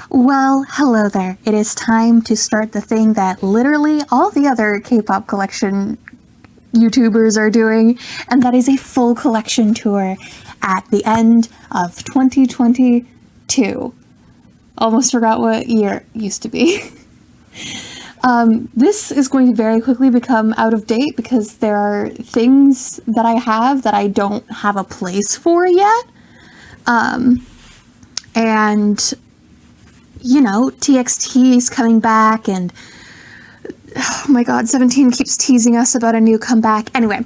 Well, hello there. It is time to start the thing that literally all the other K-pop collection YouTubers are doing, and that is a full collection tour at the end of 2022. Almost forgot what year it used to be. This is going to very quickly become out of date because there are things that I have that I don't have a place for yet. And you know, TXT is coming back, and oh my god, 17 keeps teasing us about a new comeback. Anyway,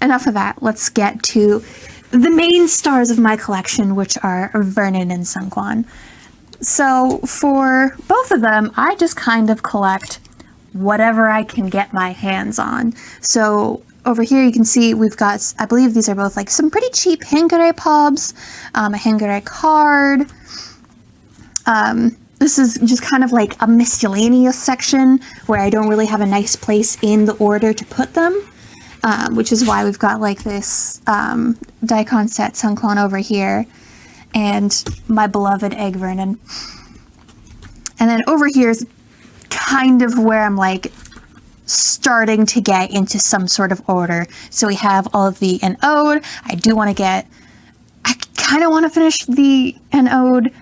enough of that. Let's get to the main stars of my collection, which are Vernon and Seungkwan. So for both of them, I just kind of collect whatever I can get my hands on. So over here you can see we've got, I believe these are both like some pretty cheap hangare pobs, a hangare card. This is just kind of like a miscellaneous section where I don't really have a nice place in the order to put them, which is why we've got like this dicon set Seungkwan over here and my beloved egg vernon. And then over here is kind of where I'm like starting to get into some sort of order. So we have all of the ode. I kind of want to finish the ode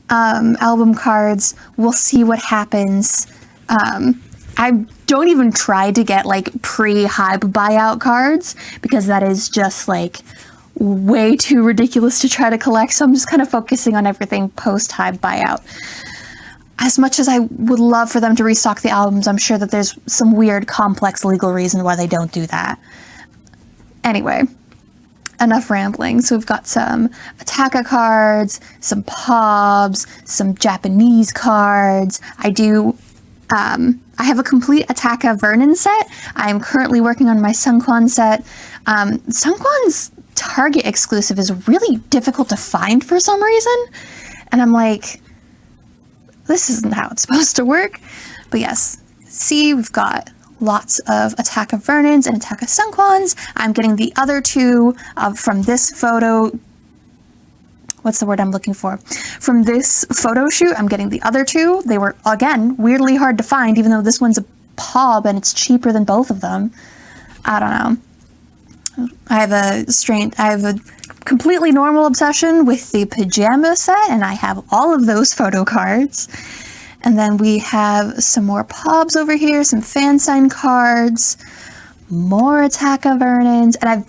album cards. We'll see what happens. I don't even try to get like pre-hype buyout cards because that is just like way too ridiculous to try to collect, so I'm just kind of focusing on everything post-hype buyout. As much as I would love for them to restock the albums, I'm sure that there's some weird complex legal reason why they don't do that. Anyway, enough rambling. So we've got some attacca cards, some pobs, some Japanese cards. I have a complete attacca vernon set. I am currently working on my Seungkwan set. Seungkwan's Target exclusive is really difficult to find for some reason, and I'm like, this isn't how it's supposed to work. But yes, see, we've got lots of attacca vernons and attacca Seungkwans. I'm getting the other two from this photo. What's the word I'm looking for? From this photo shoot, I'm getting the other two. They were, again, weirdly hard to find, even though this one's a pob and it's cheaper than both of them. I don't know. I have a completely normal obsession with the pajama set, and I have all of those photo cards. And then we have some more pobs over here, some fan sign cards, more attacca vernons, and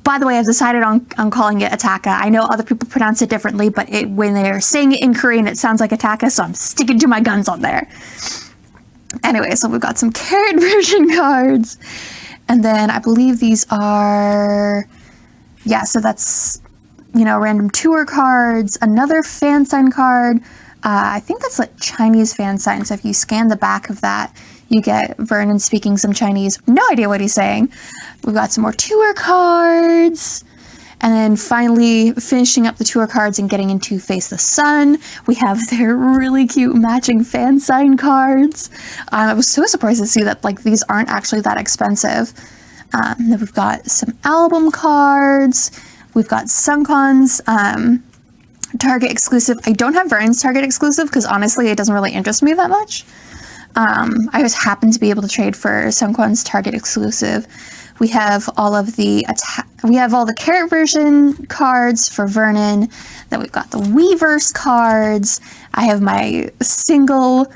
by the way, I've decided on calling it attacca. I know other people pronounce it differently, but when they're saying it in Korean, it sounds like attacca, so I'm sticking to my guns on there. Anyway, so we've got some carat version cards. And then I believe these are, yeah, so that's, you know, random tour cards, another fan sign card. I think that's like Chinese fan sign. So if you scan the back of that, you get Vernon speaking some Chinese. No idea what he's saying. We've got some more tour cards. And then finally finishing up the tour cards and getting into Face the Sun, we have their really cute matching fan sign cards. I was so surprised to see that like these aren't actually that expensive. Then we've got some album cards. We've got Seungkwan's Target exclusive. I don't have Vernon's Target exclusive because honestly it doesn't really interest me that much. I just happen to be able to trade for Seungkwan's Target exclusive. We have all of the carat version cards for Vernon. Then we've got the Weverse cards. I have my single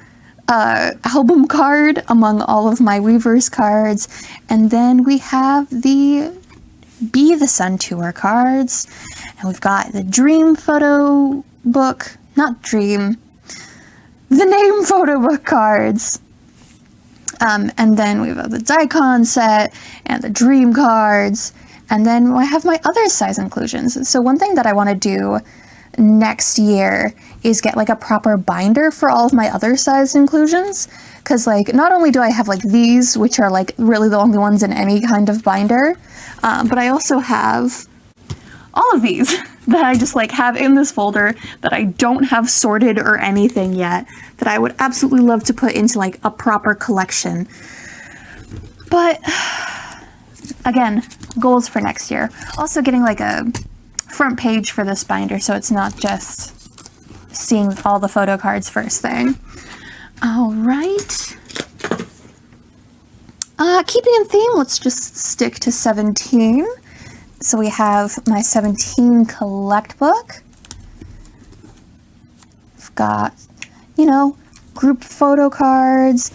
album card among all of my Weverse cards. And then we have the Be the Sun tour cards. And we've got the Dream photo book, not Dream, the name photo book cards. And then we have the dicon set and the dream cards. And then I have my other size inclusions. So one thing that I want to do next year is get like a proper binder for all of my other size inclusions. Because like not only do I have like these, which are like really the only ones in any kind of binder, but I also have all of these that I just like have in this folder that I don't have sorted or anything yet, that I would absolutely love to put into like a proper collection. But again, goals for next year. Also getting like a front page for this binder so it's not just seeing all the photo cards first thing. All right. Keeping in theme, let's just stick to 17. So we have my 17 collect book. We've got, you know, group photo cards.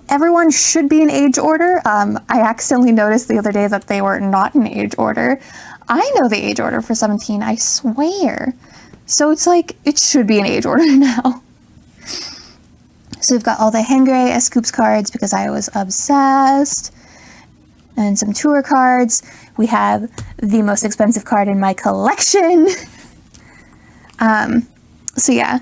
Everyone should be in age order. I accidentally noticed the other day that they were not in age order. I know the age order for 17, I swear. So it's like, it should be in age order now. So we've got all the Hangray Scoops cards because I was obsessed. And some tour cards. We have the most expensive card in my collection. So yeah,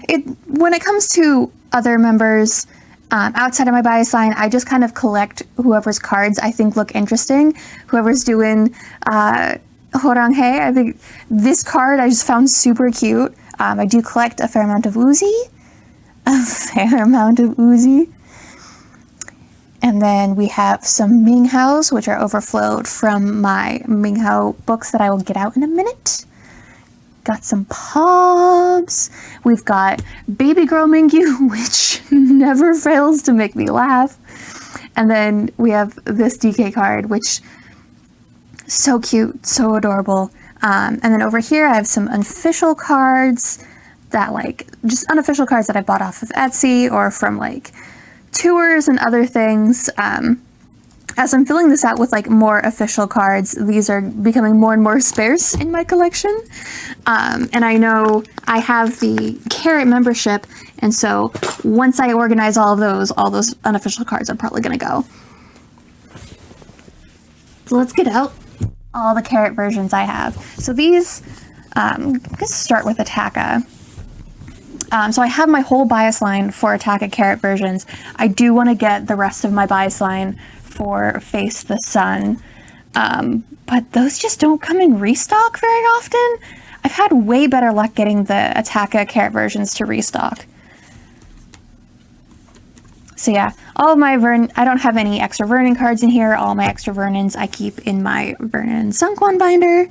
when it comes to other members outside of my bias line, I just kind of collect whoever's cards I think look interesting. Whoever's doing Horanghei, I think this card I just found super cute. I do collect a fair amount of Uzi. And then we have some minghaos, which are overflowed from my minghao books that I will get out in a minute. Got some pobs. We've got baby girl Mingyu, which never fails to make me laugh. And then we have this DK card, which so cute, so adorable. And then over here I have some unofficial cards that just unofficial cards that I bought off of Etsy or from tours and other things. As I'm filling this out with more official cards, these are becoming more and more sparse in my collection. And I know I have the Carat membership, and so once I organize all those unofficial cards are probably gonna go. So let's get out all the Carat versions I have. So these, let's start with attacca. So I have my whole bias line for attacca Carat versions. I do want to get the rest of my bias line for Face the Sun, but those just don't come in restock very often. I've had way better luck getting the attacca Carat versions to restock. So yeah, all of my I don't have any extra Vernon cards in here. All my extra Vernons I keep in my Vernon seungkwan binder,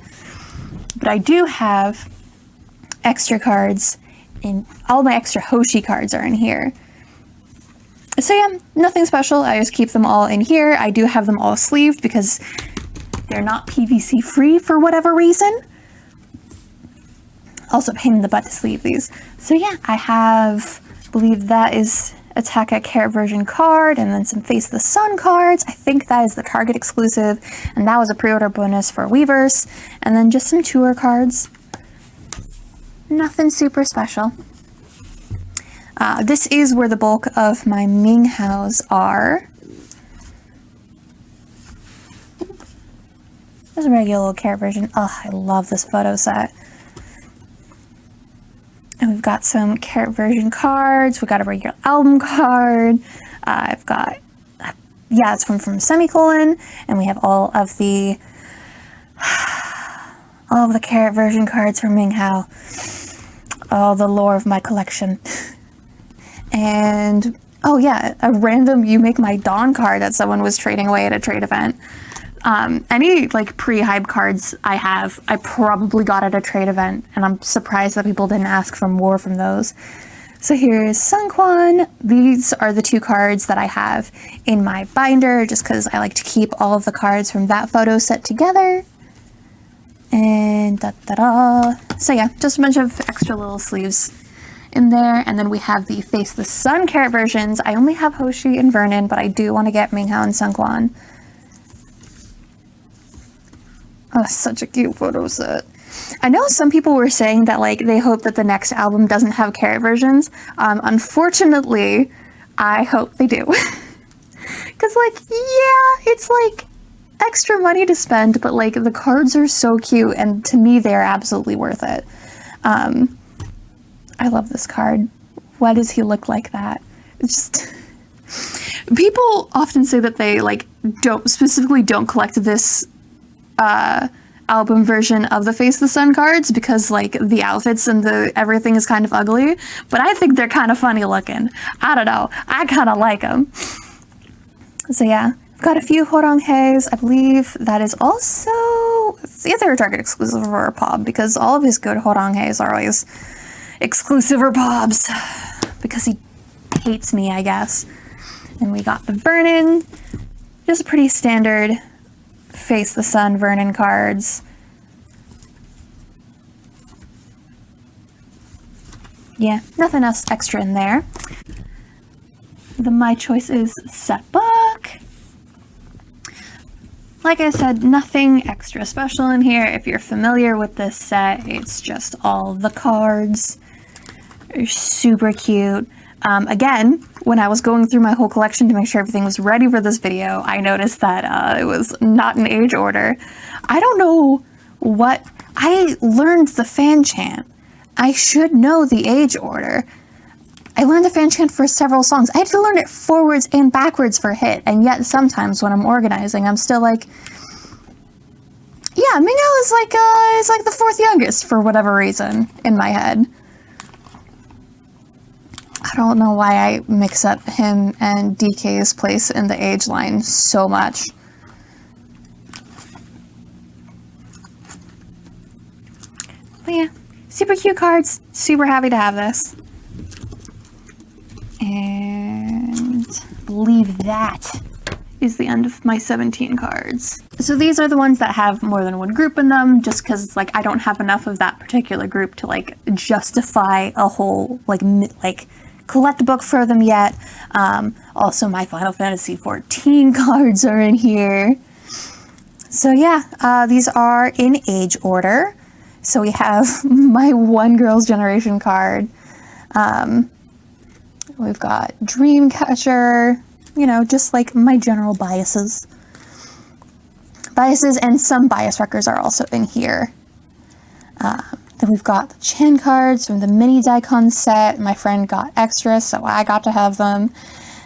but I do have extra cards. And all my extra hoshi cards are in here. So yeah, nothing special. I just keep them all in here. I do have them all sleeved because they're not PVC free for whatever reason. Also pain in the butt to sleeve these. So yeah, I believe that is attacca Carat version card, and then some Face the Sun cards. I think that is the Target exclusive, and that was a pre-order bonus for Weverse. And then just some tour cards. Nothing super special. This is where the bulk of my minghaos are. There's a regular little Carat version. Oh, I love this photo set. And we've got some Carat version cards. We've got a regular album card. I've got, yeah, it's from Semicolon. And we have all of the Carat version cards from minghao. All the lore of my collection. And, oh yeah, a random You Make My Dawn card that someone was trading away at a trade event. Any pre-hype cards I have, I probably got at a trade event, and I'm surprised that people didn't ask for more from those. So here's Seungkwan. These are the two cards that I have in my binder, just because I like to keep all of the cards from that photo set together. And da-da-da. So yeah, just a bunch of extra little sleeves in there. And then we have the Face the Sun Carat versions. I only have Hoshi and Vernon, but I do want to get minghao and Seungkwan. Oh, such a cute photo set. I know some people were saying that they hope that the next album doesn't have Carat versions. Unfortunately, I hope they do. Because yeah, it's extra money to spend, but the cards are so cute, and to me they're absolutely worth it. I love this card. Why does he look like that? It's just people often say that they don't collect this album version of the Face the Sun cards because the outfits and everything is kind of ugly, but I think they're kind of funny looking. I don't know, I kind of like them. So yeah, I've got a few Horangheis. I believe that is also, it's either a Target exclusive or a Pob, because all of his good Horangheis are always exclusive or pobs, because he hates me, I guess. And we got the Vernon, just pretty standard Face the Sun Vernon cards. Yeah, nothing else extra in there. The My Choice is set book. Like I said, nothing extra special in here. If you're familiar with this set, it's just all the cards. They're super cute. Again, when I was going through my whole collection to make sure everything was ready for this video, I noticed that it was not in age order. I don't know what... I learned the fan chant. I should know the age order. I learned the fan chant for several songs. I had to learn it forwards and backwards for hit, and yet sometimes when I'm organizing, I'm still like, yeah, minghao is like the fourth youngest for whatever reason in my head. I don't know why I mix up him and DK's place in the age line so much. But yeah, super cute cards. Super happy to have this. And I believe that is the end of my 17 cards. So these are the ones that have more than one group in them, just because it's like I don't have enough of that particular group to like justify a whole like collect book for them yet. Also my Final Fantasy 14 cards are in here. So yeah, these are in age order. So we have my One Girls Generation card. We've got Dreamcatcher, you know, just like my general biases. And some bias records are also in here. Then we've got the Chan cards from the mini dicon set. My friend got extras, so I got to have them.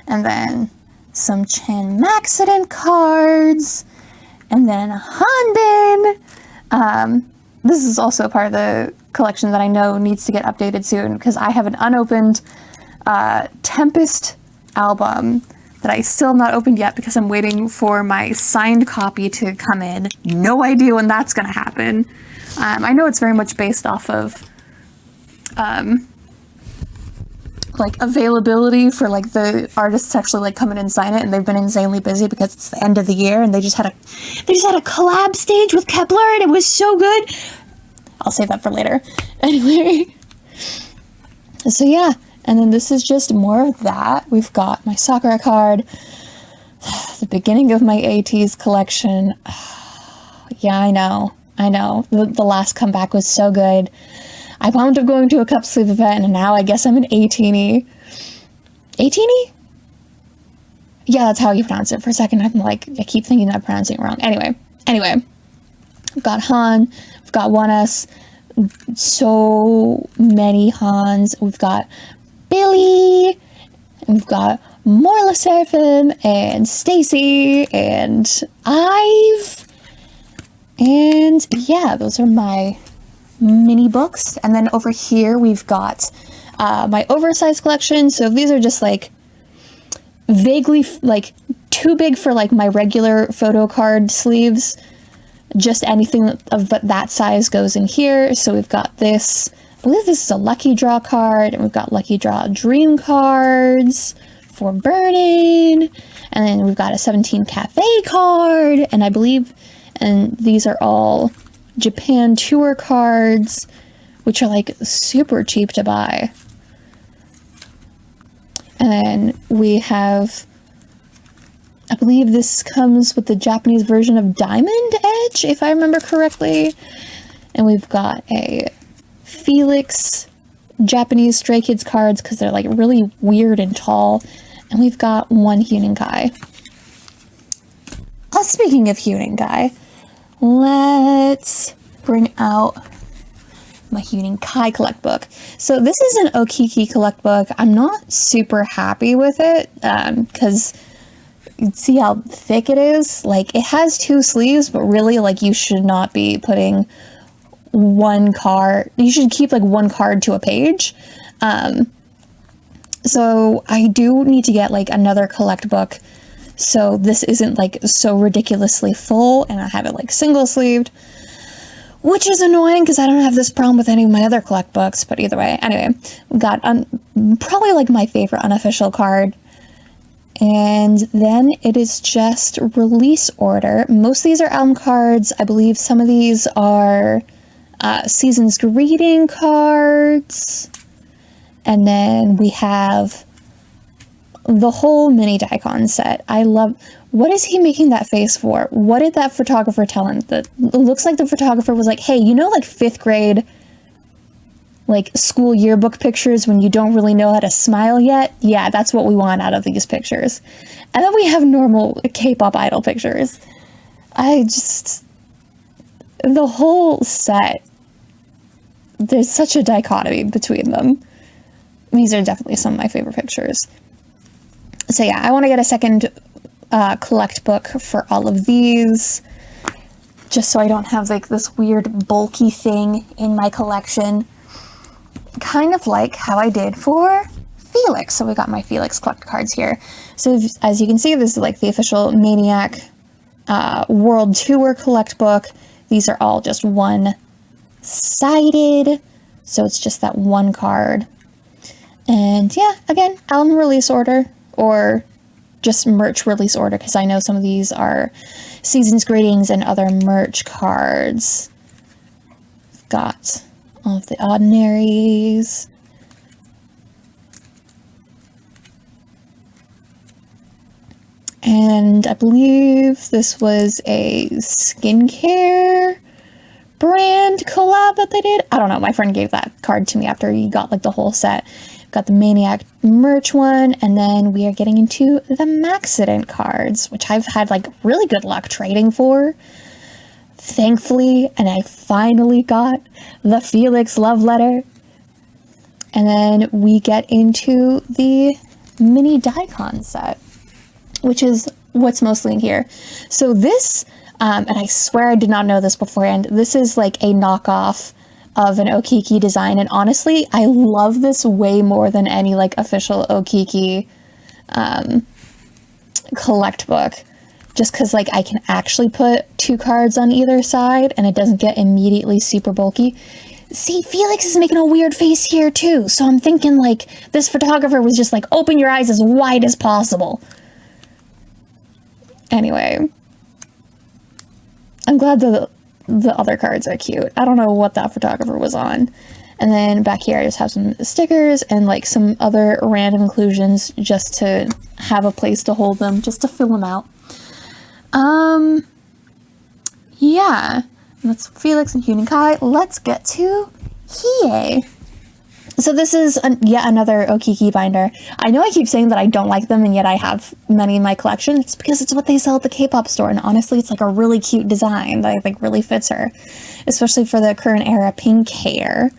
And then some Chan Maxident cards. And then a Hanbin. This is also part of the collection that I know needs to get updated soon, because I have an unopened Tempest album that I still have not opened yet because I'm waiting for my signed copy to come in. No idea when that's going to happen. I know it's very much based off of like availability for like the artists to actually like come in and sign it, and they've been insanely busy because it's the end of the year and they just had a collab stage with Kepler and it was so good. I'll save that for later. Anyway, so yeah, and then this is just more of that. We've got my Sakura card, the beginning of my ateez collection. Yeah, I know. The last comeback was so good. I wound up going to a cup sleeve event, and now I guess I'm an 18-y. 18-y? Yeah, that's how you pronounce it. For a second, I'm like, I keep thinking that I'm pronouncing it wrong. Anyway. We've got Han. We've got oneus. So many Hans. We've got Billlie. And we've got more sserafim and stayc and Ive. And yeah, those are my mini books. And then over here we've got my oversized collection. So these are just like vaguely like too big for like my regular photocard sleeves. Just anything of that size goes in here. So we've got this, I believe this is a lucky draw card, and we've got lucky draw dream cards for burning, and then we've got a 17 cafe card, and I believe, and these are all Japan tour cards, which are like super cheap to buy. And then we have, I believe this comes with the Japanese version of Diamond Edge, if I remember correctly. And we've got a Felix Japanese Stray Kids cards because they're like really weird and tall. And we've got one Huening guy. Speaking of Huening guy, let's bring out my Huening Kai collect book. So this is an Okiki collect book. I'm not super happy with it because see how thick it is? Like, it has 2 sleeves, but really, like, you should not be putting one card. You should keep, like, one card to a page. So I do need to get, like, another collect book, so this isn't, like, so ridiculously full, and I have it, like, single-sleeved. which is annoying because I don't have this problem with any of my other collect books, but either way. Anyway, we got probably like my favorite unofficial card. And then it is just release order. Most of these are album cards. I believe some of these are season's greeting cards. And then we have the whole mini dicon set. I love... What is he making that face for? What did that photographer tell him? It looks like the photographer was like, hey, you know, like 5th grade, like school yearbook pictures when you don't really know how to smile yet? Yeah, that's what we want out of these pictures. And then we have normal K-pop idol pictures. The whole set, there's such a dichotomy between them. These are definitely some of my favorite pictures. So yeah, I want to get a second collect book for all of these, just so I don't have like this weird bulky thing in my collection, kind of like how I did for Felix. So we got my Felix collect cards here. So as you can see, this is like the official Maniac World Tour collect book. These are all just one-sided, so it's just that one card. And yeah, again, album release order, or just merch release order, because I know some of these are season's greetings and other merch cards. We've got all of the ordinaries. And I believe this was a skincare brand collab that they did. I don't know, my friend gave that card to me after he got like the whole set. Got the Maniac merch one, and then we are getting into the Maxident cards, which I've had like really good luck trading for, thankfully, and I finally got the Felix love letter. And then we get into the mini dicon set, which is what's mostly in here. So this, and I swear I did not know this beforehand, this is like a knockoff of an Okiki design, and honestly, I love this way more than any like official Okiki collect book, just because like I can actually put 2 cards on either side and it doesn't get immediately super bulky. See, Felix is making a weird face here too, so I'm thinking like this photographer was just like, open your eyes as wide as possible. Anyway, I'm glad that the other cards are cute. I don't know what that photographer was on. And then back here I just have some stickers and like some other random inclusions just to have a place to hold them, just to fill them out. Yeah, that's Felix and Huening Kai. Let's get to Hiei. So this is yet another Okiki binder. I know I keep saying that I don't like them, and yet I have many in my collection. It's because it's what they sell at the K-pop store, and honestly, it's like a really cute design that I think really fits her, especially for the current era pink hair.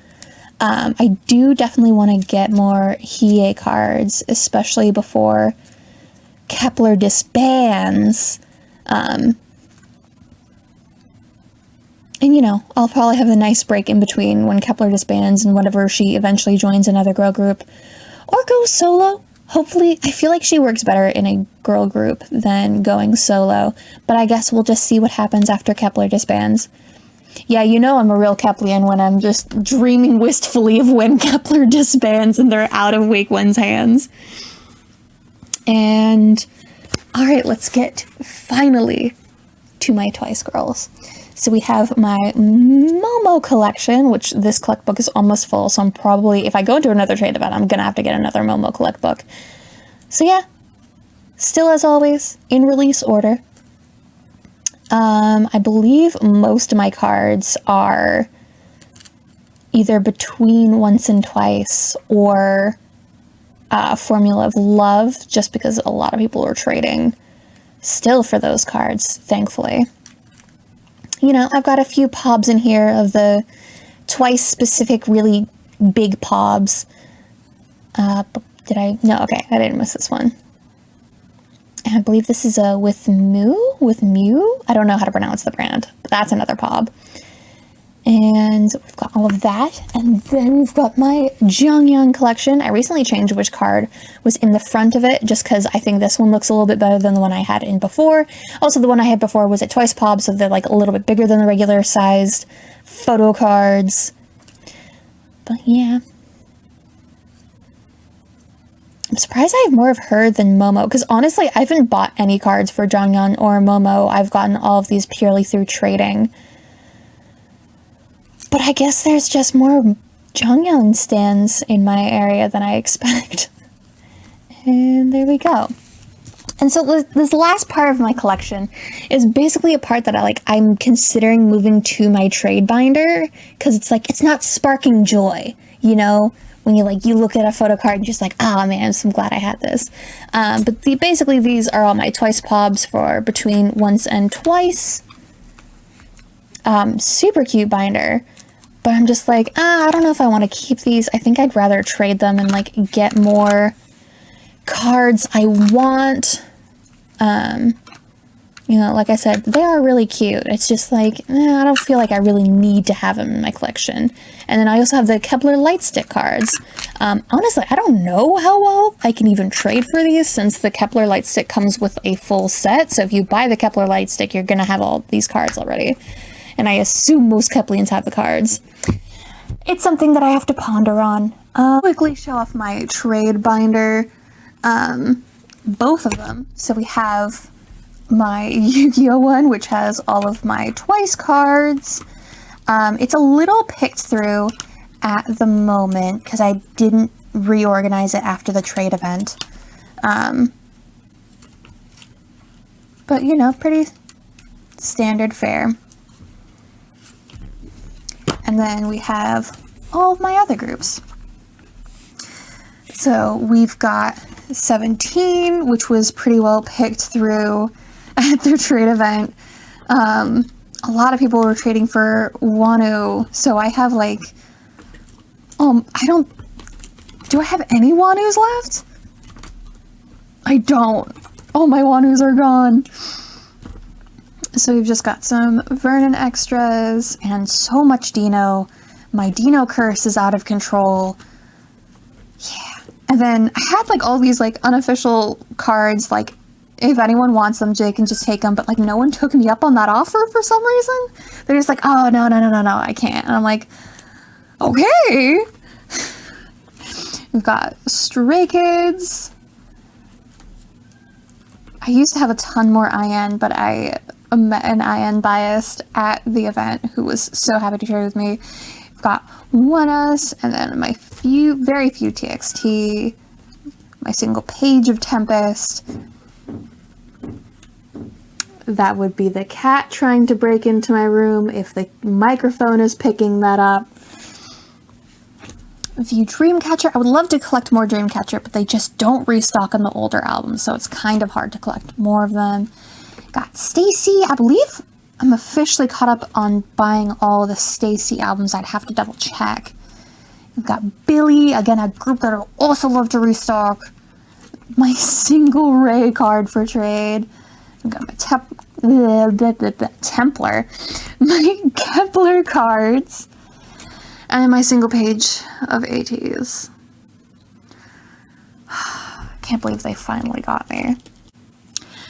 I do definitely want to get more Hiei cards, especially before Kep1er disbands. And, you know, I'll probably have a nice break in between when Kep1er disbands and whenever she eventually joins another girl group. Or goes solo. Hopefully, I feel like she works better in a girl group than going solo. But I guess we'll just see what happens after Kep1er disbands. Yeah, you know I'm a real Keplian when I'm just dreaming wistfully of when Kep1er disbands and they're out of Wakeone's hands. And, alright, let's get finally to my Twice girls. So we have my Momo collection, which this collect book is almost full, so I'm probably, if I go into another trade event, I'm gonna have to get another Momo collect book. So yeah, still as always, in release order. I believe most of my cards are either between Once and Twice or Formula of Love, just because a lot of people are trading still for those cards, thankfully. You know, I've got a few pobs in here of the Twice specific really big pobs. Did I? No, okay, I didn't miss this one. And I believe this is a with Mew? I don't know how to pronounce the brand, but that's another pob. And we've got all of that. And then we've got my Jeongyeon collection. I recently changed which card was in the front of it, just because I think this one looks a little bit better than the one I had in before. Also, the one I had before was at twice pobs, so they're like a little bit bigger than the regular sized photo cards. But yeah. I'm surprised I have more of her than Momo, because honestly, I haven't bought any cards for Jeongyeon or Momo. I've gotten all of these purely through trading. But I guess there's just more Jeongyeon stands in my area than I expect. And there we go. And so this last part of my collection is basically a part that I'm considering moving to my trade binder, because it's like, it's not sparking joy, you know, when you look at a photo card and just like, oh man, I'm glad I had this. But basically these are all my twice pobs for between once and twice. Super cute binder. But I'm just like, I don't know if I want to keep these. I think I'd rather trade them and like get more cards I want. You know, like I said, they are really cute. It's just like, I don't feel like I really need to have them in my collection. And then I also have the Kepler lightstick cards. Honestly, I don't know how well I can even trade for these, since the Kepler lightstick comes with a full set. So if you buy the Kepler lightstick, you're going to have all these cards already. And I assume most Keplians have the cards. It's something that I have to ponder on. Quickly show off my trade binder. Both of them. So we have my Yu-Gi-Oh one, which has all of my twice cards. It's a little picked through at the moment because I didn't reorganize it after the trade event. But you know, pretty standard fare. And then we have all of my other groups. So we've got 17, which was pretty well picked through at their trade event. A lot of people were trading for Wanu, so I have like, do I have any Wanus left? I don't. All my Wanus are gone. So we've just got some Vernon extras and so much Dino. My Dino curse is out of control. Yeah. And then I had like all these like unofficial cards, like if anyone wants them, Jay can just take them, but like no one took me up on that offer for some reason. They're just like, oh, no, I can't. And I'm like, okay. We've got Stray Kids. I used to have a ton more IN, but I met an IN biased at the event who was so happy to trade with me. We've got oneus, and then my very few TXT, my single page of Tempest. That would be the cat trying to break into my room if the microphone is picking that up. View Dreamcatcher. I would love to collect more Dreamcatcher, but they just don't restock on the older albums, so it's kind of hard to collect more of them. Got stayc. I believe I'm officially caught up on buying all the stayc albums. I'd have to double check. We've got Billlie, again, a group that I would also love to restock. My single Ray card for trade. I've got my Templar, my Kepler cards, and my single page of ateez. Can't believe they finally got me.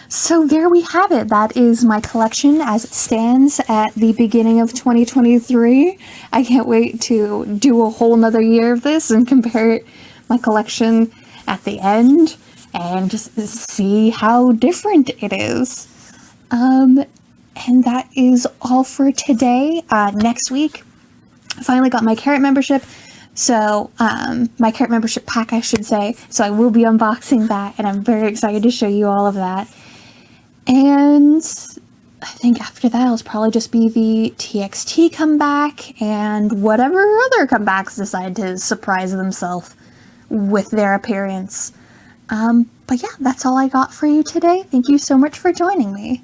So there we have it. That is my collection as it stands at the beginning of 2023. I can't wait to do a whole nother year of this and compare my collection at the end and just see how different it is. And that is all for today. Next week, I finally got my Carat membership. So, my Carat membership pack, I should say. So I will be unboxing that, and I'm very excited to show you all of that. And I think after that, it'll probably just be the TXT comeback and whatever other comebacks decide to surprise themselves with their appearance. But yeah, that's all I got for you today. Thank you so much for joining me.